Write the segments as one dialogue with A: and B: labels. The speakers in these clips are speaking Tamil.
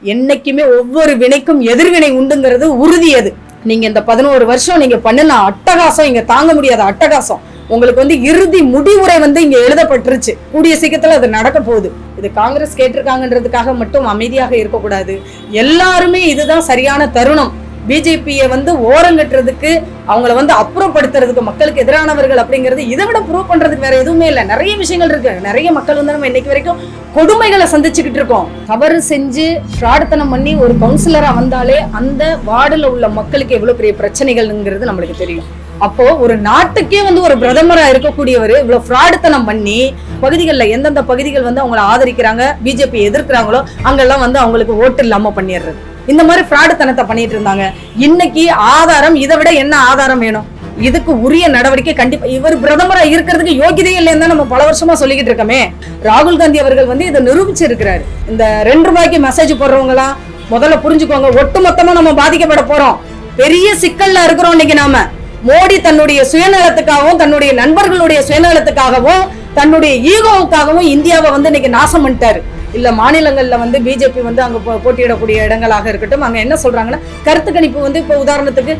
A: என்னைக்குமே ஒவ்வொரு வினைக்கும் எதிர்வினை உண்டுங்கிறது உறுதி. அது நீங்க இந்த 11 வருஷம் நீங்க பண்ணின அட்டகாசம், இங்க தாங்க முடியாத அட்டகாசம். உங்களுக்கு வந்து இறுதி முடிவுரை வந்து இங்க எழுதப்பட்டுருச்சு. கூடிய சீக்கிரத்துல அது நடக்க போகுது. இது காங்கிரஸ் கேட்டிருக்காங்கன்றதுக்காக மட்டும் அமைதியாக இருக்கக்கூடாது. எல்லாருமே இதுதான் சரியான தருணம். பிஜேபியை வந்து ஓரங்கட்டுறதுக்கு, அவங்கள வந்து அப்புறப்படுத்துறதுக்கு, மக்களுக்கு எதிரானவர்கள் அப்படிங்கிறது இதை விட ப்ரூவ் பண்றதுக்கு வேற எதுவுமே இல்லை. நிறைய விஷயங்கள் இருக்கு. நிறைய மக்கள் வந்து நம்ம இன்னைக்கு வரைக்கும் கொடுமைகளை சந்திச்சுக்கிட்டு இருக்கோம். தவறு செஞ்சு ஃப்ராடுத்தனம் பண்ணி ஒரு கவுன்சிலரா வந்தாலே அந்த வார்டுல உள்ள மக்களுக்கு எவ்வளவு பெரிய பிரச்சனைகள்ங்கிறது நம்மளுக்கு தெரியும். அப்போ ஒரு நாட்டுக்கே வந்து ஒரு பிரதமரா இருக்கக்கூடியவர் இவ்வளவு ஃப்ராடுத்தனம் பண்ணி பகுதிகளில் எந்தெந்த பகுதிகள் வந்து அவங்களை ஆதரிக்கிறாங்க, பிஜேபி எதிர்க்கிறாங்களோ அங்கெல்லாம் வந்து அவங்களுக்கு ஓட்டு இல்லாம பண்ணிடுறது. இந்த மாதிரி ஃப்ராடுத்தனத்தை பண்ணிட்டு இருந்தாங்க. இன்னைக்கு ஆதாரம், இதை விட என்ன ஆதாரம் வேணும்? இதுக்கு உரிய நடவடிக்கை கண்டிப்பா. இவர் பிரதமரா இருக்கிறதுக்கு யோகியதையே இல்லைன்னு தான் நம்ம பல வருஷமா சொல்லிக்கிட்டு இருக்கோமே. ராகுல் காந்தி அவர்கள் வந்து இதை நிரூபிச்சு இருக்கிறாரு. இந்த 2 ரூபாய்க்கு மெசேஜ் போடுறவங்களாம் முதல்ல புரிஞ்சுக்கோங்க, ஒட்டுமொத்தமா நம்ம பாதிக்கப்பட போறோம். பெரிய சிக்கல்ல இருக்கிறோம் இன்னைக்கு நாம. மோடி தன்னுடைய சுயநலத்துக்காகவும், தன்னுடைய நண்பர்களுடைய சுயநலத்துக்காகவும், தன்னுடைய ஈகோவுக்காகவும் இந்தியாவை வந்து இன்னைக்கு நாசம் பண்ணிட்டாரு. இல்ல மாநிலங்கள்ல வந்து பிஜேபி வந்து அங்க போட்டியிடக்கூடிய இடங்களாக இருக்கட்டும், அங்க என்ன சொல்றாங்கன்னா கருத்து கணிப்பு வந்து இப்போ உதாரணத்துக்கு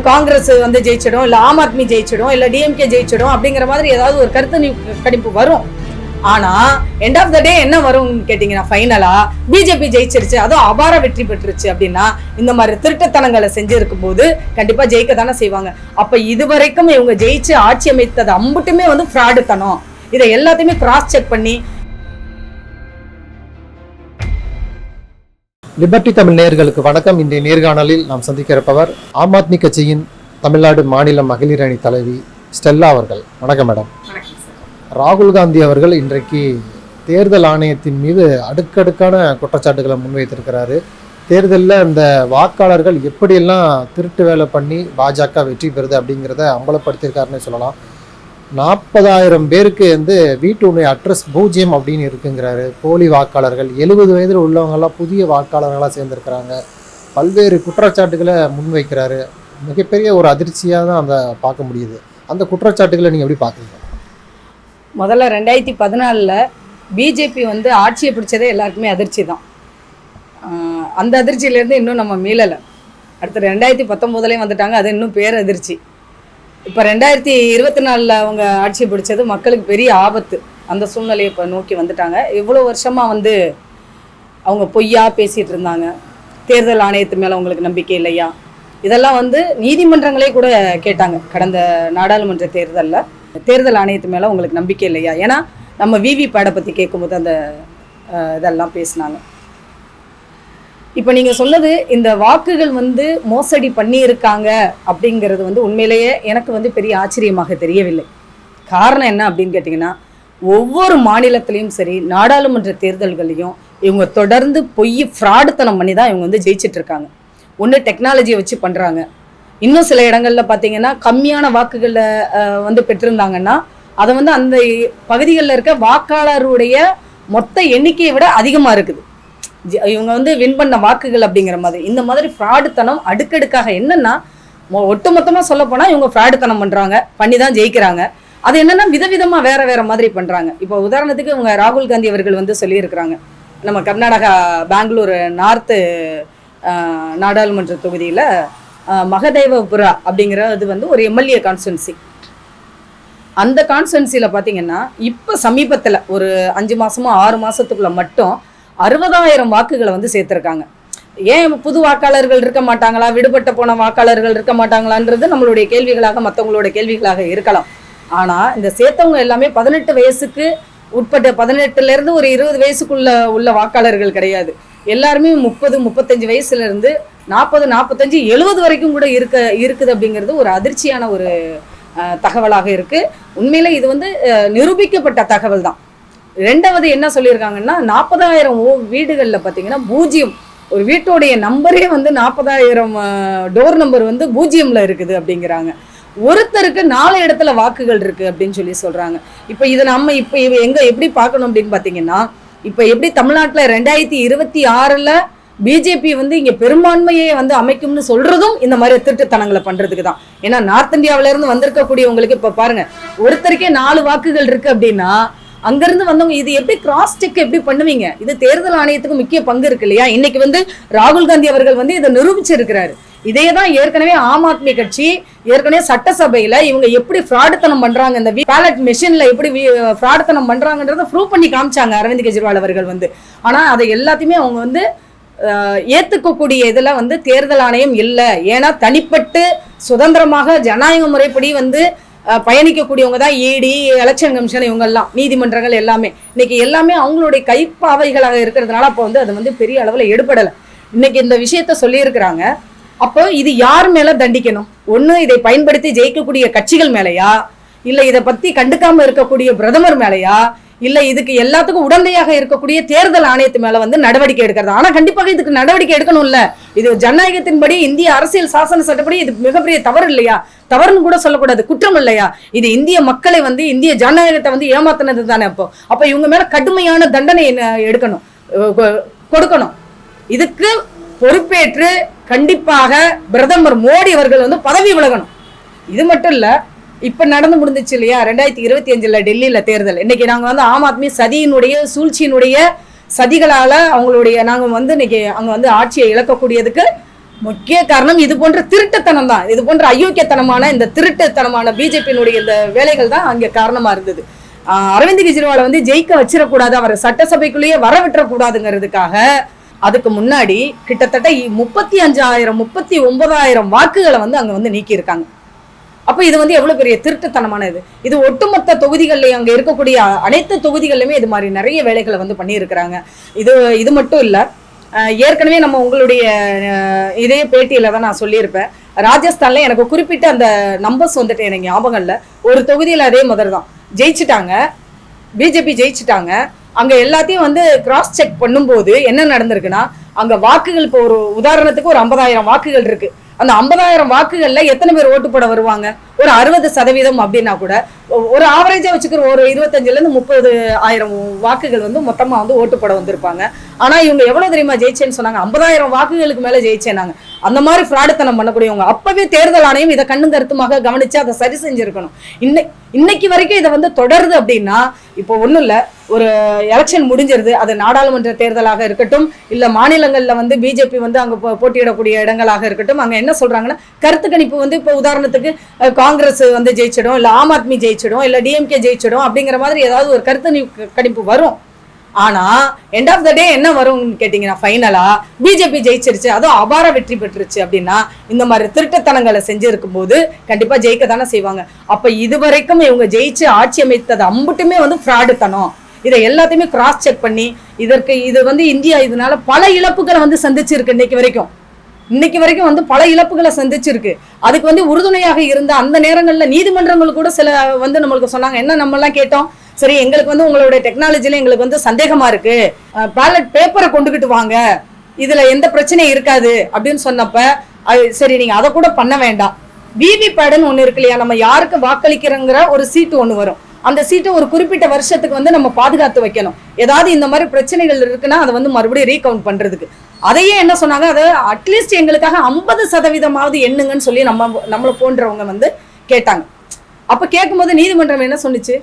A: காங்கிரஸ் வந்து ஜெயிச்சிடும், இல்ல ஆம் ஆத்மி ஜெயிச்சிடும், இல்ல டிஎம்கே ஜெயிச்சிடும் அப்படிங்கிற மாதிரி ஏதாவது ஒரு கருத்து கணிப்பு வரும். ஆனா எண்ட் ஆஃப் த டே என்ன வரும் கேட்டீங்கன்னா, ஃபைனலா பிஜேபி ஜெயிச்சிருச்சு, அதுவும் அபார வெற்றி பெற்றுச்சு அப்படின்னா இந்த மாதிரி திருட்டுத்தனங்களை செஞ்சிருக்கும் போது கண்டிப்பா ஜெயிக்க தானே செய்வாங்க. அப்ப இதுவரைக்கும் இவங்க ஜெயிச்சு ஆட்சி அமைத்தது அம்புட்டுமே வந்து ஃப்ராடுத்தனம். இதை எல்லாத்தையுமே கிராஸ் செக் பண்ணி.
B: லிபர்டி தமிழ் நேயர்களுக்கு வணக்கம். இன்றைய நேர்காணலில் நாம் சந்திக்க இருப்பவர் ஆம் ஆத்மி கட்சியின் தமிழ்நாடு மாநில மகளிர் அணி தலைவி ஸ்டெல்லா அவர்கள். வணக்கம் மேடம். ராகுல் காந்தி அவர்கள் இன்றைக்கு தேர்தல் ஆணையத்தின் மீது அடுக்கடுக்கான குற்றச்சாட்டுகளை முன்வைத்திருக்கிறாரு. தேர்தலில் இந்த வாக்காளர்கள் எப்படியெல்லாம் திருட்டு வேலை பண்ணி பாஜக வெற்றி பெறுது அப்படிங்கிறத அம்பலப்படுத்தியிருக்காருன்னு சொல்லலாம். 40,000 பேருக்கு வந்து வீட்டு அட்ரஸ் 0 அப்படின்னு இருக்குங்கிறாரு. போலி வாக்காளர்கள், 70 வயதில் உள்ளவங்கெல்லாம் புதிய வாக்காளர்களாக சேர்ந்துருக்கிறாங்க. பல்வேறு குற்றச்சாட்டுகளை முன்வைக்கிறாரு. மிகப்பெரிய ஒரு அதிர்ச்சியாக தான் அந்த பார்க்க முடியுது. அந்த குற்றச்சாட்டுகளை நீங்கள் எப்படி பார்க்குறீங்க?
A: முதல்ல 2014 பிஜேபி வந்து ஆட்சியை பிடிச்சதே எல்லாருக்குமே அதிர்ச்சி தான். அந்த அதிர்ச்சியிலேருந்து இன்னும் நம்ம மீளலை. அடுத்து 2019 வந்துட்டாங்க, அது இன்னும் பேரதிர்ச்சி. இப்போ 2024 அவங்க ஆட்சி பிடிச்சது மக்களுக்கு பெரிய ஆபத்து. அந்த சூழ்நிலையை இப்போ நோக்கி வந்துட்டாங்க. இவ்வளோ வருஷமாக வந்து அவங்க பொய்யா பேசிகிட்டு இருந்தாங்க. தேர்தல் ஆணையத்து மேலே அவங்களுக்கு நம்பிக்கை இல்லையா, இதெல்லாம் வந்து நீதிமன்றங்களே கூட கேட்டாங்க. கடந்த நாடாளுமன்ற தேர்தலில் தேர்தல் ஆணையத்து மேலே உங்களுக்கு நம்பிக்கை இல்லையா, ஏன்னா நம்ம விவிபேடை பற்றி கேட்கும்போது அந்த இதெல்லாம் பேசினாங்க. இப்போ நீங்கள் சொன்னது இந்த வாக்குகள் வந்து மோசடி பண்ணியிருக்காங்க அப்படிங்கிறது வந்து உண்மையிலேயே எனக்கு வந்து பெரிய ஆச்சரியமாக தெரியவில்லை. காரணம் என்ன அப்படின்னு கேட்டிங்கன்னா, ஒவ்வொரு மாநிலத்திலையும் சரி நாடாளுமன்ற தேர்தல்களையும் இவங்க தொடர்ந்து ஃப்ராடுத்தனம் பண்ணி தான் இவங்க வந்து ஜெயிச்சிட்ருக்காங்க. ஒன்று டெக்னாலஜியை வச்சு பண்ணுறாங்க. இன்னும் சில இடங்களில் பார்த்தீங்கன்னா கம்மியான வாக்குகளை வந்து பெற்றிருந்தாங்கன்னா அதை வந்து அந்த பகுதிகளில் இருக்க வாக்காளருடைய மொத்த எண்ணிக்கையை விட அதிகமாக இருக்குது. இவங்க வந்து வின் பண்ண வாக்குகள் அப்படிங்கிற மாதிரி. இந்த மாதிரி ஃப்ராடுத்தனம் அடுக்கடுக்காக என்னன்னா, ஒட்டுமொத்தமாக சொல்ல போனால் இவங்க ஃப்ராடுத்தனம் பண்ணுறாங்க, பண்ணி தான் ஜெயிக்கிறாங்க. அது என்னன்னா விதவிதமாக வேற வேற மாதிரி பண்ணுறாங்க. இப்போ உதாரணத்துக்கு இவங்க ராகுல் காந்தி அவர்கள் வந்து சொல்லியிருக்கிறாங்க, நம்ம கர்நாடகா பெங்களூர் நார்த்து நாடாளுமன்ற தொகுதியில் மகதேவபுரா அப்படிங்கிறது வந்து ஒரு எம்எல்ஏ கான்ஸ்டுவன்சி. அந்த கான்ஸ்டுவன்சியில் பார்த்தீங்கன்னா இப்போ சமீபத்தில் ஒரு 5 மாதமோ 6 மாதத்துக்குள்ள மட்டும் 60,000 வாக்குகளை வந்து சேர்த்துருக்காங்க. ஏன் புது வாக்காளர்கள் இருக்க மாட்டாங்களா, விடுபட்ட போன வாக்காளர்கள் இருக்க மாட்டாங்களான்றது நம்மளுடைய கேள்விகளாக, மற்றவங்களோட கேள்விகளாக இருக்கலாம். ஆனால் இந்த சேர்த்தவங்க எல்லாமே 18 வயசுக்கு உட்பட்ட, 18லேருந்து ஒரு 20 வயசுக்குள்ள உள்ள வாக்காளர்கள் கிடையாது. எல்லாருமே 30, 35 வயசுலேருந்து 40, 45, 70 வரைக்கும் கூட இருக்குது அப்படிங்கிறது ஒரு அதிர்ச்சியான ஒரு தகவலாக இருக்குது. உண்மையில இது வந்து நிரூபிக்கப்பட்ட தகவல் தான். ரெண்டாவது என்ன சொல்லியிருக்காங்கன்னா, 40,000 வீடுகளில் பார்த்தீங்கன்னா 0, ஒரு வீட்டோடைய நம்பரே வந்து 40,000 டோர் நம்பர் வந்து 0ல் இருக்குது அப்படிங்கிறாங்க. ஒருத்தருக்கு 4 இடத்துல வாக்குகள் இருக்குது அப்படின்னு சொல்கிறாங்க. இப்போ இதை நம்ம இப்போ எங்கே எப்படி பார்க்கணும் அப்படின்னு பார்த்தீங்கன்னா, இப்போ எப்படி தமிழ்நாட்டில் 2026 பிஜேபி வந்து இங்கே பெரும்பான்மையை வந்து அமைக்கும்னு சொல்கிறதும் இந்த மாதிரி திருட்டுத்தனங்களை பண்ணுறதுக்கு தான். ஏன்னா நார்த் இந்தியாவிலேருந்து வந்திருக்கக்கூடியவங்களுக்கு இப்போ பாருங்கள், ஒருத்தருக்கே 4 வாக்குகள் இருக்குது அப்படின்னா அங்கிருந்து வந்தவங்க இது எப்படி கிராஸ் செக் எப்படி பண்ணுவீங்க? இது தேர்தல் ஆணையத்துக்கு முக்கிய பங்கு இருக்கு இல்லையா? இன்னைக்கு வந்து ராகுல் காந்தி அவர்கள் வந்து இதை நிரூபிச்சிருக்கிறாரு. இதே தான் ஏற்கனவே ஆம் ஆத்மி கட்சி ஏற்கனவே சட்டசபையில இவங்க எப்படி ஃப்ராடுத்தனம் பண்றாங்க, இந்த பேலட் மெஷின்ல எப்படி ஃப்ராடுத்தனம் பண்றாங்கன்றத ப்ரூவ் பண்ணி காமிச்சாங்க அரவிந்த் கெஜ்ரிவால் அவர்கள் வந்து. ஆனா அதை எல்லாத்தையுமே அவங்க வந்து ஏத்துக்கக்கூடிய இதுல வந்து தேர்தல் ஆணையம் இல்லை. ஏன்னா தனிப்பட்டு சுதந்திரமாக ஜனநாயக முறைப்படி வந்து பயணிக்கக்கூடியவங்க தான் இடி, எலெக்ஷன் கமிஷன், இவங்கெல்லாம் நீதிமன்றங்கள் எல்லாமே இன்னைக்கு எல்லாமே அவங்களுடைய கைப்பாவைகளாக இருக்கிறதுனால அப்போ வந்து அது வந்து பெரிய அளவில் எடுபடலை. இன்னைக்கு இந்த விஷயத்த சொல்லியிருக்கிறாங்க. அப்போ இது யார் மேல தண்டிக்கணும்? ஒண்ணு இதை பயன்படுத்தி ஜெயிக்கக்கூடிய கட்சிகள் மேலையா, இல்ல இதை பத்தி கண்டுக்காம இருக்கக்கூடிய பிரதமர் மேலையா, இல்ல இதுக்கு எல்லாத்துக்கும் உடந்தையாக இருக்கக்கூடிய தேர்தல் ஆணையத்து மேல வந்து நடவடிக்கை எடுக்கிறது? ஆனா கண்டிப்பாக இதுக்கு நடவடிக்கை எடுக்கணும்ல. இது ஜனநாயகத்தின்படி இந்திய அரசியல் சாசன சட்டப்படி இது மிகப்பெரிய தவறு இல்லையா? தவறுன்னு கூட சொல்லக்கூடாது, குற்றம் இல்லையா? இது இந்திய மக்களை வந்து இந்திய ஜனநாயகத்தை வந்து ஏமாத்தினது தானே. அப்போ இவங்க மேல கடுமையான தண்டனை எடுக்கணும், கொடுக்கணும். இதுக்கு பொறுப்பேற்று கண்டிப்பாக பிரதமர் மோடி அவர்கள் வந்து பதவி விலகணும். இது மட்டும் இல்ல, இப்ப நடந்து முடிஞ்சிச்சு இல்லையா 2025 டெல்லியில தேர்தல். இன்னைக்கு நாங்க வந்து ஆம் ஆத்மி சதியினுடைய சூழ்ச்சியினுடைய சதிகளால அவங்களுடைய நாங்க வந்து இன்னைக்கு அங்க வந்து ஆட்சியை இழக்கக்கூடியதுக்கு முக்கிய காரணம் இது போன்ற திருட்டுத்தனம் தான். இது போன்ற அயோக்கியத்தனமான இந்த திருட்டுத்தனமான பிஜேபியினுடைய இந்த வேலைகள் தான் அங்க காரணமா இருந்தது. அரவிந்த் கெஜ்ரிவாலை வந்து ஜெயிக்க வச்சிடக்கூடாது, அவரை சட்டசபைக்குள்ளேயே வர விட்டுறக்கூடாதுங்கிறதுக்காக அதுக்கு முன்னாடி கிட்டத்தட்ட 35,000 39,000 வாக்குகளை வந்து அங்க வந்து நீக்கி இருக்காங்க. அப்ப இது வந்து எவ்வளவு பெரிய திருட்டுத்தனமான இது ஒட்டுமொத்த தொகுதிகள்லயும் அங்க இருக்கக்கூடிய அனைத்து தொகுதிகளிலுமே இது மாதிரி நிறைய வேலைகளை வந்து பண்ணியிருக்கிறாங்க. இது மட்டும் இல்ல, ஏற்கனவே நம்ம உங்களுடைய இதே பேட்டியில தான் நான் சொல்லியிருப்பேன். ராஜஸ்தான்ல எனக்கு குறிப்பிட்ட அந்த நம்பர்ஸ் வந்துட்டு எனக்கு ஞாபகம் இல்லை. ஒரு தொகுதியில அதே மாதிரி தான் ஜெயிச்சுட்டாங்க, பிஜேபி ஜெயிச்சுட்டாங்க. அங்க எல்லாத்தையும் வந்து கிராஸ் செக் பண்ணும்போது என்ன நடந்திருக்குன்னா, அங்க வாக்குகள் இப்போ ஒரு உதாரணத்துக்கு ஒரு 50,000 வாக்குகள் இருக்கு. அந்த 50,000 வாக்குகள்ல எத்தனை பேர் ஓட்டு போட வருவாங்க? ஒரு 60% அப்படின்னா கூட ஒரு ஆவரேஜா வச்சுக்கிற ஒரு 25,000 to 30,000 வாக்குகள் வந்து மொத்தமா வந்து ஓட்டு போட வந்திருப்பாங்க. ஆனா இவங்க எவ்வளவு தெரியுமா ஜெயிச்சேன்னு சொன்னாங்க? 50,000 வாக்குகளுக்கு மேல ஜெயிச்சேனாங்க. அந்த மாதிரி ஃப்ராடுத்தனம் பண்ணக்கூடியவங்க. அப்பவே தேர்தல் ஆணையம் இதை கண்ணும் கருத்துமாக கவனிச்சு அதை சரி செஞ்சிருக்கணும். இன்னைக்கு வரைக்கும் இதை வந்து தொடருது அப்படின்னா, இப்போ ஒண்ணும் இல்ல, ஒரு எலெக்ஷன் முடிஞ்சிருது, அது நாடாளுமன்ற தேர்தலாக இருக்கட்டும், இல்ல மாநிலங்கள்ல வந்து பிஜேபி வந்து அங்க போட்டியிடக்கூடிய இடங்களாக இருக்கட்டும், அங்க என்ன சொல்றாங்கன்னா கருத்து கணிப்பு வந்து இப்போ உதாரணத்துக்கு காங்கிரஸ் வந்து ஜெயிச்சிடும், இல்ல ஆம் ஆத்மி ஜெயிச்சிடும், இல்ல டிஎம்கே ஜெயிச்சிடும் அப்படிங்கிற மாதிரி ஏதாவது ஒரு கருத்து கணிப்பு வரும். ஆனா எண்ட் ஆஃப் த டே என்ன வரும்னு கேட்டீங்கன்னா, ஃபைனலா பிஜேபி ஜெயிச்சிருச்சு, அதுவும் அபார வெற்றி பெற்றுருச்சு அப்படின்னா இந்த மாதிரி திருட்டுத்தனங்களை செஞ்சிருக்கும் போது கண்டிப்பா ஜெயிக்க தானே செய்வாங்க. அப்ப இதுவரைக்கும் இவங்க ஜெயிச்சு ஆட்சி அமைத்தது அம்புட்டுமே வந்து ஃப்ராடுத்தனம். இதை எல்லாத்தையுமே கிராஸ் செக் பண்ணி இது வந்து இந்தியா இதனால பல இழப்புகளை வந்து சந்திச்சிருக்கு. இன்னைக்கு வரைக்கும் வந்து பல இழப்புகளை சந்திச்சிருக்கு. அதுக்கு வந்து உறுதுணையாக இருந்த அந்த நேரங்கள்ல நீதிமன்றங்கள் கூட சில வந்து நம்மளுக்கு சொன்னாங்க. என்ன நம்ம எல்லாம் கேட்டோம், சரி எங்களுக்கு வந்து உங்களுடைய டெக்னாலஜில எங்களுக்கு வந்து சந்தேகமா இருக்கு, பேலட் பேப்பரை கொண்டுகிட்டு வாங்க, இதுல எந்த பிரச்சனையும் இருக்காது அப்படின்னு சொன்னப்ப சரி நீங்க அதை கூட பண்ண வேண்டாம், விவி பேடுன்னு ஒண்ணு இருக்கு இல்லையா, நம்ம யாருக்கு வாக்களிக்கிறோங்கிற ஒரு சீட்டு ஒண்ணு வரும், அந்த சீட்டை ஒரு குறிப்பிட்ட வருஷத்துக்கு வந்து நம்ம பாதுகாத்து வைக்கணும். ஏதாவது இந்த மாதிரி பிரச்சனைகள் இருக்குன்னா அதை வந்து மறுபடியும் ரீகவுண்ட் பண்றதுக்கு. அதையே என்ன சொன்னாங்க, அதை அட்லீஸ்ட் எங்களுக்காக 50% எண்ணுங்கன்னு சொல்லி நம்மளை போன்றவங்க வந்து கேட்டாங்க. அப்ப கேட்கும்போது நீதிமன்றம் என்ன சொன்னிச்சு,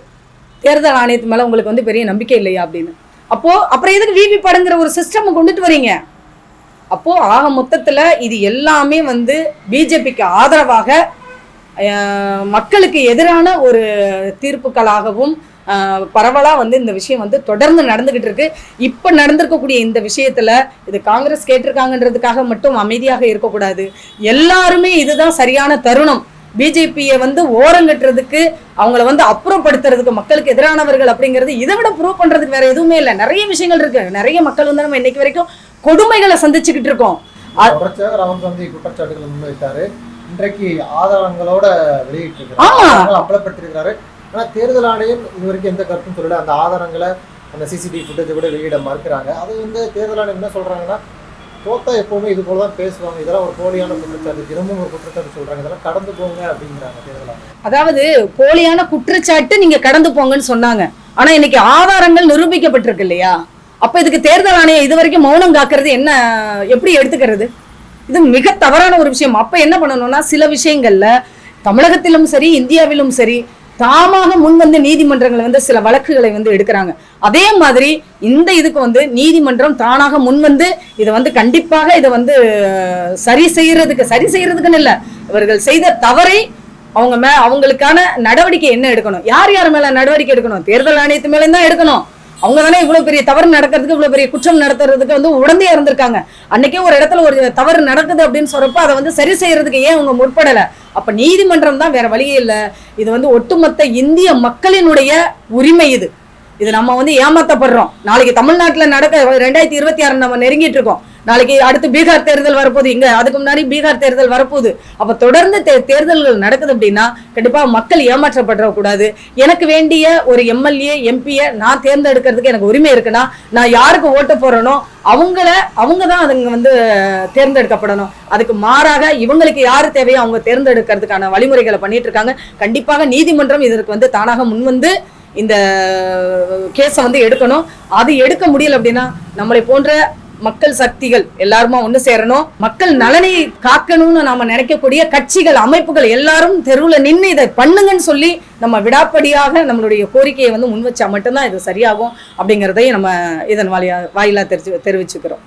A: தேர்தல் ஆணையத்து மேல உங்களுக்கு வந்து பெரிய நம்பிக்கை இல்லையா அப்படின்னு. அப்புறம் எதுக்கு விவி படங்கிற ஒரு சிஸ்டம் கொண்டுட்டு வரீங்க? அப்போ ஆக மொத்தத்துல இது எல்லாமே வந்து பிஜேபிக்கு ஆதரவாக மக்களுக்கு எதிரான ஒரு தீர்ப்புகளாகவும் பரவலா வந்து இந்த விஷயம் வந்து தொடர்ந்து நடந்துகிட்டு இருக்கு. இப்ப நடந்திருக்கக்கூடிய இந்த விஷயத்துல இது காங்கிரஸ் கேட்டிருக்காங்கன்றதுக்காக மட்டும் அமைதியாக இருக்கக்கூடாது. எல்லாருமே இதுதான் சரியான தருணம். பிஜேபியை வந்து ஓரங்கட்டுறதுக்கு, அவங்கள வந்து அப்புறப்படுத்துறதுக்கு, மக்களுக்கு எதிரானவர்கள் அப்படிங்கிறது இதை விட ப்ரூவ் பண்றதுக்கு வேற எதுவுமே இல்லை. நிறைய விஷயங்கள் இருக்கு. நிறைய மக்கள் வந்து நம்ம இன்னைக்கு வரைக்கும் கொடுமைகளை சந்திச்சுக்கிட்டு இருக்கோம்.
B: ராகுல் காந்தி குற்றச்சாட்டுகளை முன்வைத்தாரு, இன்றைக்கு ஆதாரங்களோட வெளியிட்டிருக்கிறாரு, அம்பலப்படுத்திருக்கிறாரு. ஆனா தேர்தல் ஆணையம் இதுவரைக்கும் எந்த கருத்தும் சொல்லல. அந்த ஆதாரங்களை, அந்த சிசிடிவி ஃபுட்டேஜை கூட வெளியிட மறுக்கிறாங்க. அது வந்து தேர்தல் ஆணையம் என்ன சொல்றாங்கன்னா, தோத்தா எப்பவுமே இது போலதான் பேசுவாங்க, இதெல்லாம் ஒரு போலியான குற்றச்சாட்டு, தினமும் ஒரு குற்றச்சாட்டு சொல்றாங்க, இதெல்லாம் கடந்து போங்க அப்படிங்கிறாங்க தேர்தல் ஆணையம். அதாவது
A: போலியான குற்றச்சாட்டு நீங்க கடந்து போங்கன்னு சொன்னாங்க. ஆனா இன்னைக்கு ஆதாரங்கள் நிரூபிக்கப்பட்டிருக்கு இல்லையா? அப்ப இதுக்கு தேர்தல் ஆணையம் இது வரைக்கும் மௌனம் காக்கிறது என்ன, எப்படி எடுத்துக்கிறது? இது மிக தவறான ஒரு விஷயம். அப்ப என்ன பண்ணணும்னா, சில விஷயங்கள்ல தமிழகத்திலும் சரி இந்தியாவிலும் சரி தாமாக முன் வந்து நீதிமன்றங்களை வந்து சில வழக்குகளை வந்து எடுக்கிறாங்க. அதே மாதிரி இந்த இதுக்கு வந்து நீதிமன்றம் தானாக முன் வந்து இதை வந்து கண்டிப்பாக இதை வந்து சரி செய்யறதுக்குன்னு இல்லை, இவர்கள் செய்த தவறை அவங்களுக்கான நடவடிக்கை என்ன எடுக்கணும், யார் யார் மேல நடவடிக்கை எடுக்கணும், தேர்தல் ஆணையத்து மேல தான் எடுக்கணும். அவங்க தானே இவ்வளவு பெரிய தவறு நடக்கிறதுக்கு, இவ்வளவு பெரிய குற்றம் நடத்துறதுக்கு வந்து உடந்தையா இருந்திருக்காங்க. அன்னைக்கே ஒரு இடத்துல ஒரு தவறு நடக்குது அப்படின்னு சொல்றப்ப அதை வந்து சரி செய்யறதுக்கு ஏன் அவங்க முற்படலை? அப்ப நீதிமன்றம் தான், வேற வழியே இல்லை. இது வந்து ஒட்டுமொத்த இந்திய மக்களினுடைய உரிமை. இது நம்ம வந்து ஏமாத்தப்படுறோம். நாளைக்கு தமிழ்நாட்டுல நடக்க 2026 நம்ம நெருங்கிட்டு இருக்கோம். நாளைக்கு அடுத்து பீகார் தேர்தல் வரப்போகுது, இங்க அதுக்கு முன்னாடி பீகார் தேர்தல் வரப்போகுது. அப்ப தொடர்ந்து தேர்தல்கள் நடக்குது அப்படின்னா கண்டிப்பா மக்கள் ஏமாற்றப்படக்கூடாது. எனக்கு வேண்டிய ஒரு எம்எல்ஏ எம்பியை நான் தேர்ந்தெடுக்கிறதுக்கு எனக்கு உரிமை இருக்குன்னா நான் யாருக்கு ஓட்டு போறேனோ அவங்க தான் அதுங்க வந்து தேர்ந்தெடுக்கப்படணும். அதுக்கு மாறாக இவங்களுக்கு யாரு தேவையோ அவங்க தேர்ந்தெடுக்கிறதுக்கான வழிமுறைகளை பண்ணிட்டு இருக்காங்க. கண்டிப்பாக நீதிமன்றம் இதற்கு வந்து தானாக முன்வந்து இந்த கேஸை வந்து எடுக்கணும். அது எடுக்க முடியல அப்படின்னா நம்மளை போன்ற மக்கள் சக்திகள் எல்லாருமா ஒண்ணு சேரணும். மக்கள் நலனை காக்கணும்னு நாம நினைக்கக்கூடிய கட்சிகள், அமைப்புகள் எல்லாரும் தெருவுல நின்று இதை பண்ணுங்கன்னு சொல்லி நம்ம விடாப்படியாக நம்மளுடைய கோரிக்கையை வந்து முன் வச்சா மட்டும்தான் இது சரியாகும் அப்படிங்கிறதையும் நம்ம இதன் வாயிலா தெரிவிச்சுக்கிறோம்.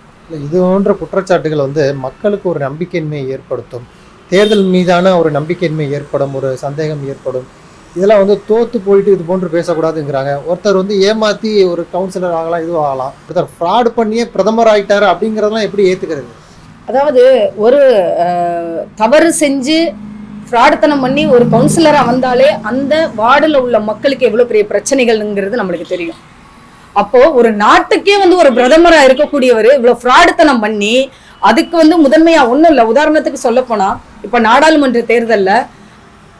B: இது போன்ற குற்றச்சாட்டுகள் வந்து மக்களுக்கு ஒரு நம்பிக்கையின்மையை ஏற்படுத்தும், தேர்தல் மீதான ஒரு நம்பிக்கையின்மை ஏற்படும், ஒரு சந்தேகம் ஏற்படும். இதெல்லாம் வந்து தோத்து போயிட்டு இது போன்று பேசக்கூடாதுங்கிறாங்க. ஒருத்தர் வந்து ஏமாத்தி ஒரு கவுன்சிலர் ஆகலாம், இதுவும் ஆகலாம். ஒருத்தர் ஃப்ராட் பண்ணியே பிரதமர் ஆயிட்டாரு அப்படிங்கிறதெல்லாம் எப்படி ஏத்துக்கிறது?
A: அதாவது ஒரு தவறு செஞ்சு ஃப்ராடுத்தனம் பண்ணி ஒரு கவுன்சிலரா வந்தாலே அந்த வார்டுல உள்ள மக்களுக்கு எவ்வளவு பெரிய பிரச்சனைகள்ங்கிறது நம்மளுக்கு தெரியும். அப்போ ஒரு நாட்டுக்கே வந்து ஒரு பிரதமரா இருக்கக்கூடியவர் இவ்வளவு ஃப்ராடுத்தனம் பண்ணி அதுக்கு வந்து முதன்மையா ஒண்ணும் இல்லை. உதாரணத்துக்கு சொல்ல போனா இப்ப நாடாளுமன்ற தேர்தல்ல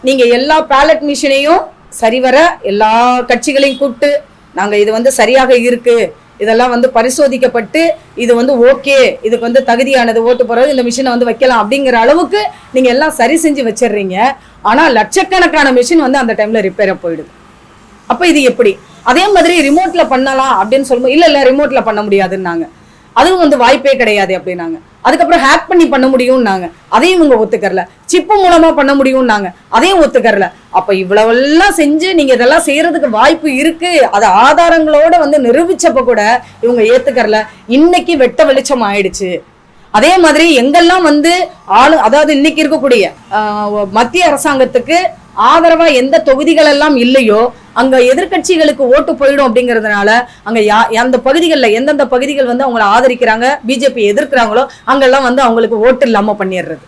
A: நீங்க எல்லா பேலட் மிஷினையும் சரிவர எல்லா கட்சிகளையும் கூப்பிட்டு நாங்க இது வந்து சரியாக இருக்கு, இதெல்லாம் வந்து பரிசோதிக்கப்பட்டு இது வந்து ஓகே, இதுக்கு வந்து தகுதியானது, ஓட்டு போறது, இந்த மிஷினை வந்து வைக்கலாம் அப்படிங்கிற அளவுக்கு நீங்க எல்லாம் சரி செஞ்சு வச்சிடுறீங்க. ஆனா லட்சக்கணக்கான மிஷின் வந்து அந்த டைம்ல ரிப்பேரா போயிடுது. அப்ப இது எப்படி? அதே மாதிரி ரிமோட்ல பண்ணலாம் அப்படின்னு சொல்லும்போது இல்ல ரிமோட்ல பண்ண முடியாதுன்னாங்க. அதுவும் வந்து வாய்ப்பே கிடையாது அப்படின்னாங்க. அதுக்கப்புறம் ஹேக் பண்ணி பண்ண முடியும்னாங்க, அதையும் இவங்க ஒத்துக்கறல. சிப்பு மூலமா பண்ண முடியும்னாங்க, அதையும் ஒத்துக்கறல. அப்ப இவ்வளவெல்லாம் செஞ்சு நீங்க இதெல்லாம் செய்யறதுக்கு வாய்ப்பு இருக்கு, அது ஆதாரங்களோட வந்து நிரூபிச்சப்ப கூட இவங்க ஏத்துக்கறல. இன்னைக்கு வெட்ட வெளிச்சம் ஆயிடுச்சு. அதே மாதிரி எங்கெல்லாம் வந்து அதாவது இன்னைக்கு இருக்கக்கூடிய மத்திய அரசாங்கத்துக்கு ஆதரவா எந்த தொகுதிகள் எல்லாம் இல்லையோ அங்க எதிர்கட்சிகளுக்கு ஓட்டு போயிடும் அப்படிங்கிறதுனால அங்க அந்த பகுதிகளில் எந்தெந்த பகுதிகள் வந்து அவங்களை ஆதரிக்கிறாங்க, பிஜேபி எதிர்க்கிறாங்களோ அங்கெல்லாம் வந்து அவங்களுக்கு ஓட்டு இல்லாம பண்ணிடுறது.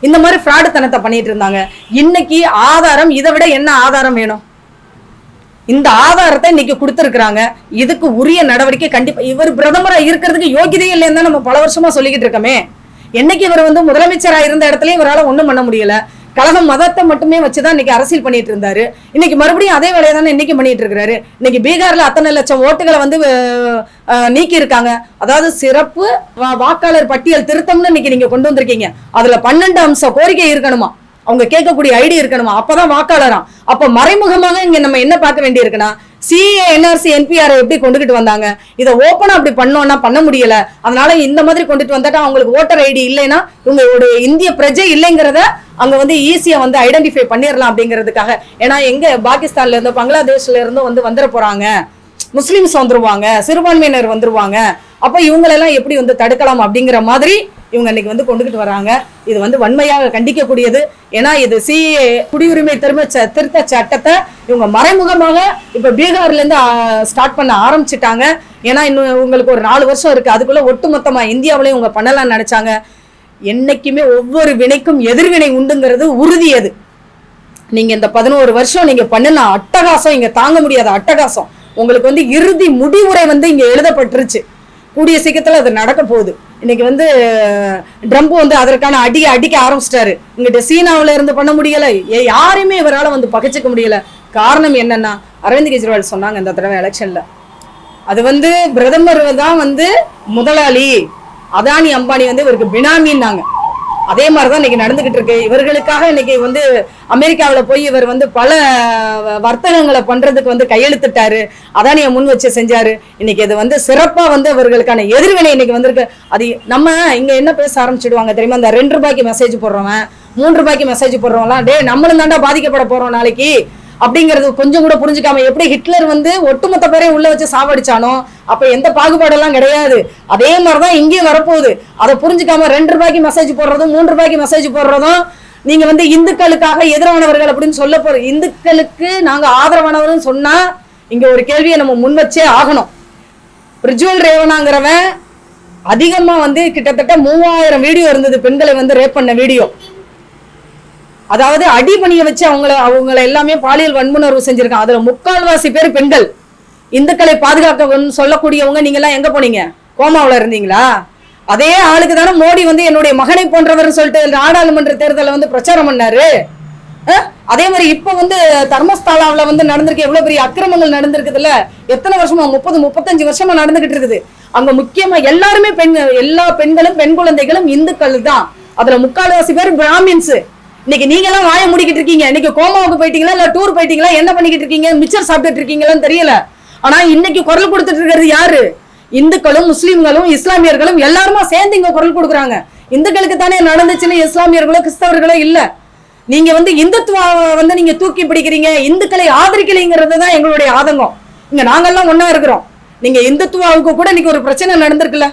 A: இந்த மாதிரி ஃப்ராடுத்தனத்தை பண்ணிட்டு இருந்தாங்க. இன்னைக்கு ஆதாரம், இதை விட என்ன ஆதாரம் வேணும்? இந்த ஆதாரத்தை இன்னைக்கு கொடுத்துருக்காங்க. இதுக்கு உரிய நடவடிக்கை கண்டிப்பா. இவர் பிரதமரா இருக்கிறதுக்கு யோகியதே இல்லைன்னு தான் நம்ம பல வருஷமா சொல்லிக்கிட்டு இருக்கோமே. என்னைக்கு இவர் வந்து முதலமைச்சரா இருந்த இடத்துலயும் இவரால் ஒண்ணும் பண்ண முடியல. கழகம் மதத்தை மட்டுமே வச்சுதான் இன்னைக்கு அரசியல் பண்ணிட்டு இருந்தாரு. இன்னைக்கு மறுபடியும் அதே வேலையை தானே இன்னைக்கு பண்ணிட்டு இருக்கிறாரு. இன்னைக்கு பீகார்ல அத்தனை லட்சம் ஓட்டுகளை வந்து நீக்கி இருக்காங்க. அதாவது சிறப்பு வாக்காளர் பட்டியல் திருத்தம்னு இன்னைக்கு நீங்க கொண்டு வந்திருக்கீங்க. அதுல 12 அம்ச கோரிக்கை இருக்கணுமா, அவங்க கேட்கக்கூடிய ஐடி இருக்கணுமா, அப்பதான் வாக்காளராம். அப்ப மறைமுகமாக இங்க நம்ம என்ன பார்க்க வேண்டி இருக்குன்னா, சிஏ என்ஆர்சி என்பிஆர் எப்படி கொண்டுகிட்டு வந்தாங்க, இதை ஓப்பனா அப்படி பண்ணோம்னா பண்ண முடியல. அதனால இந்த மாதிரி கொண்டுட்டு வந்துட்டா அவங்களுக்கு ஓட்டர் ஐடி இல்லைன்னா இவங்க இந்திய பிரஜை இல்லைங்கிறத அங்க வந்து ஈஸியா வந்து ஐடென்டிஃபை பண்ணிடலாம் அப்படிங்கிறதுக்காக. ஏன்னா எங்க பாகிஸ்தான்ல இருந்தோ பங்களாதேஷ்ல இருந்தோ வந்து வந்துட போறாங்க, முஸ்லிம்ஸ் வந்துருவாங்க, சிறுபான்மையினர் வந்துருவாங்க, அப்ப இவங்களெல்லாம் எப்படி வந்து தடுக்கலாம் அப்படிங்கிற மாதிரி இவங்க இன்னைக்கு வந்து கொண்டுகிட்டு வராங்க. இது வந்து வன்மையாக கண்டிக்கக்கூடியது. ஏன்னா இது சிஏ குடியுரிமை திருத்த சட்டத்தை இவங்க மறைமுகமாக இப்ப பீகார்ல இருந்து ஸ்டார்ட் பண்ண ஆரம்பிச்சுட்டாங்க. ஏன்னா இன்னும் உங்களுக்கு ஒரு 4 வருஷம் இருக்கு, அதுக்குள்ள ஒட்டுமொத்தமா இந்தியாவிலையும் இவங்க பண்ணலாம்னு நினைச்சாங்க. என்னைக்குமே ஒவ்வொரு வினைக்கும் எதிர்வினை உண்டுங்கிறது உறுதி. அது நீங்க இந்த 11 வருஷம் நீங்க பண்ணின அட்டகாசம், இங்க தாங்க முடியாத அட்டகாசம். உங்களுக்கு வந்து இறுதி முடிவுரை வந்து இங்க எழுதப்பட்டுருச்சு. கூடிய சீக்கிரத்துல அது நடக்க போகுது. இன்னைக்கு வந்து ட்ரம்ப் வந்து அதற்கான அடிக்க ஆரம்பிச்சிட்டாரு. இங்கிட்ட சீனாவில இருந்து பண்ண முடியல, யாருமே இவரால் வந்து பகைச்சிக்க முடியல. காரணம் என்னன்னா, அரவிந்த் கெஜ்ரிவால் சொன்னாங்க இந்த தடவை எலெக்ஷன்ல, அது வந்து பிரதமர் தான் வந்து முதலாளி, அதானி அம்பானி வந்து இவருக்கு பினாமின்னாங்க. அதே மாதிரிதான் இன்னைக்கு நடந்துகிட்டு இருக்கு. இவர்களுக்காக இன்னைக்கு வந்து அமெரிக்காவில் போய் இவர் வந்து பல வர்த்தகங்களை பண்றதுக்கு வந்து கையெழுத்திட்டாரு, அதானியை முன் வச்சு செஞ்சாரு. இன்னைக்கு இது வந்து சிறப்பா வந்து இவர்களுக்கான எதிர்வினை இன்னைக்கு வந்திருக்கு. அது நம்ம இங்க என்ன பேச ஆரம்பிச்சிடுவாங்க தெரியுமா, இந்த 2 ரூபாய்க்கு மெசேஜ் போடுறவன், 3 ரூபாய்க்கு மெசேஜ் போடுறவங்களாம், டே நம்மளும் தாண்டா பாதிக்கப்பட போறோம் நாளைக்கு அப்படிங்கிறது கொஞ்சம் கூட புரிஞ்சுக்காம, எப்படி ஹிட்லர் வந்து ஒட்டுமொத்த பேரையும் உள்ள வச்சு சாவடிச்சானோ அப்ப எந்த பாகுபாடெல்லாம் கிடையாது, அதே மாதிரிதான் இங்கேயும் வரப்போகுது. அதை புரிஞ்சுக்காம 2 ரூபாய்க்கு மெசேஜ் போடுறதும் 3 ரூபாய்க்கு மெசேஜ் போடுறதும், நீங்க வந்து இந்துக்களுக்காக எதிரானவர்கள் அப்படின்னு சொல்ல போற, இந்துக்களுக்கு நாங்க ஆதரவானவர்னு சொன்னா இங்க ஒரு கேள்வியை நம்ம முன் வச்சே ஆகணும். பிரிஜுவல் ரேவனாங்கிறவன் அதிகமா வந்து கிட்டத்தட்ட 3000 வீடியோ இருந்தது பெண்களை வந்து ரேப் பண்ண வீடியோ. அதாவது அடிபணிய வச்சு அவங்கள எல்லாமே பாலியல் வன்புணர்வு செஞ்சிருக்காங்க. அதுல 3/4 பேர் பெண்கள். இந்துக்களை பாதுகாக்க சொல்லக்கூடியவங்க நீங்க எல்லாம் எங்க போனீங்க? கோமாவுல இருந்தீங்களா? அதே ஆளுக்கு தானே மோடி வந்து என்னுடைய மகனை போன்றவர் சொல்லிட்டு நாடாளுமன்ற தேர்தலில் வந்து பிரச்சாரம் பண்ணாரு. அதே மாதிரி இப்ப வந்து தர்மஸ்தாலாவில் வந்து நடந்திருக்கு, எவ்வளவு பெரிய அக்கிரமங்கள் நடந்திருக்குதுல்ல, எத்தனை வருஷமா 30-35 வருஷமா நடந்துகிட்டு இருக்குது. அங்க முக்கியமா எல்லாருமே எல்லா பெண்களும் பெண் குழந்தைகளும் இந்துக்கள் தான். அதுல 3/4 பேர் பிராமின்ஸ். இன்னைக்கு நீங்க எல்லாம் வாய முடிக்கிட்டு இருக்கீங்க. இன்னைக்கு கோமாவுக்கு போயிட்டீங்களா இல்ல டூர் போயிட்டீங்களா, என்ன பண்ணிக்கிட்டு இருக்கீங்க, மிச்சர் சாப்பிட்டுட்டு இருக்கீங்களான்னு தெரியல. ஆனா இன்னைக்கு குரல் கொடுத்துட்டு இருக்கிறது யாரு? இந்துக்களும் முஸ்லீம்களும் இஸ்லாமியர்களும் எல்லாருமா சேர்ந்து இங்க குரல் கொடுக்குறாங்க. இந்துக்களுக்கு தானே நடந்துச்சுன்னு இஸ்லாமியர்களோ கிறிஸ்தவர்களோ இல்ல. நீங்க வந்து இந்துத்துவ வந்து நீங்க தூக்கி பிடிக்கிறீங்க, இந்துக்களை ஆதரிக்கலைங்கிறது தான் எங்களுடைய ஆதங்கம். இங்க நாங்கெல்லாம் ஒன்னா இருக்கிறோம். நீங்க இந்துத்துவாவுக்கு கூட இன்னைக்கு ஒரு பிரச்சனை நடந்திருக்குல்ல,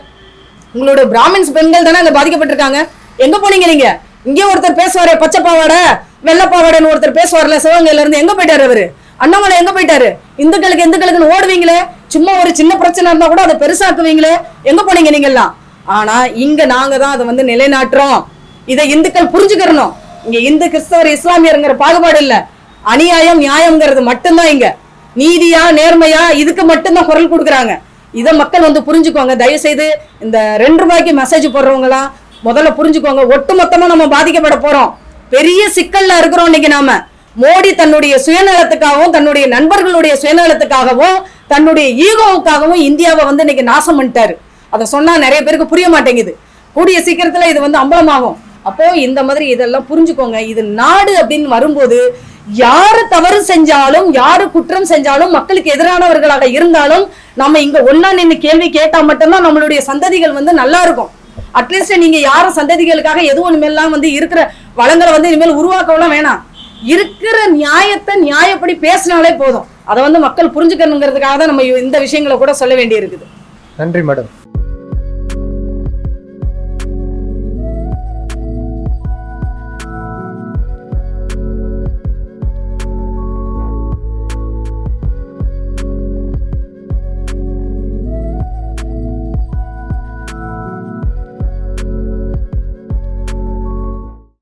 A: உங்களோட பிராமின்ஸ் பெண்கள் தானே அங்க பாதிக்கப்பட்டிருக்காங்க. எங்க போனீங்க நீங்க? இங்கே ஒருத்தர் பேசுவாரு, பச்சை பாவாடை வெள்ளை பாவாடைன்னு ஒருத்தர் பேசுவார்ல சிவகங்கையில இருந்து, எங்க போயிட்டாரு அவரு? அண்ணாமலை எங்க போயிட்டாரு? இந்துக்களுக்குன்னு ஓடுவீங்களே, சும்மா ஒரு சின்ன பிரச்சனை இருந்தா கூட அதை பெருசாக்குவீங்களே, எங்க போனீங்க நீங்க எல்லாம்? ஆனா இங்க நாங்க தான் அதை வந்து நிலைநாட்டுறோம். இதை இந்துக்கள் புரிஞ்சுக்கிறணும். இங்க இந்து கிறிஸ்தவர் இஸ்லாமியருங்கிற பாகுபாடு இல்ல, அநியாயம் நியாயம்ங்கிறது மட்டும்தான். இங்க நீதியா நேர்மையா இதுக்கு மட்டும்தான் குரல் கொடுக்குறாங்க. இதை மக்கள் வந்து புரிஞ்சுக்கோங்க. தயவு செய்து இந்த 2 ரூபாய்க்கு மெசேஜ் போடுறவங்களாம் முதல்ல புரிஞ்சுக்கோங்க. ஒட்டுமொத்தமா நம்ம பாதிக்கப்பட போறோம், பெரிய சிக்கல்ல இருக்கிறோம் இன்னைக்கு நாம. மோடி தன்னுடைய சுயநலத்துக்காகவும் தன்னுடைய நண்பர்களுடைய சுயநலத்துக்காகவும் தன்னுடைய ஈகோவுக்காகவும் இந்தியாவை வந்து இன்னைக்கு நாசம் பண்ணிட்டாரு. அதை சொன்னா நிறைய பேருக்கு புரிய மாட்டேங்குது. கூடிய சீக்கிரத்துல இது வந்து அம்பலமாகும். அப்போ இந்த மாதிரி இதெல்லாம் புரிஞ்சுக்கோங்க. இது நாடு அப்படின்னு வரும்போது யாரு தவறு செஞ்சாலும் யாரு குற்றம் செஞ்சாலும் மக்களுக்கு எதிரானவர்களாக இருந்தாலும் நம்ம இங்க ஒன்னா நின்று கேள்வி கேட்டா மட்டும்தான் நம்மளுடைய சந்ததிகள் வந்து நல்லா இருக்கும். அட்லீஸ்ட் நீங்க யாரும் சந்ததிகளுக்காக எதுவும் இனிமேல்லாம் வந்து இருக்கிற வளங்களை வந்து இனிமேல் உருவாக்கலாம் வேணாம். இருக்கிற நியாயத்தை நியாயப்படி பேசினாலே போதும். அதை வந்து மக்கள் புரிஞ்சுக்கணுங்கிறதுக்காக தான் நம்ம இந்த விஷயங்களை கூட சொல்ல வேண்டி இருக்குது.
B: நன்றி மேடம்.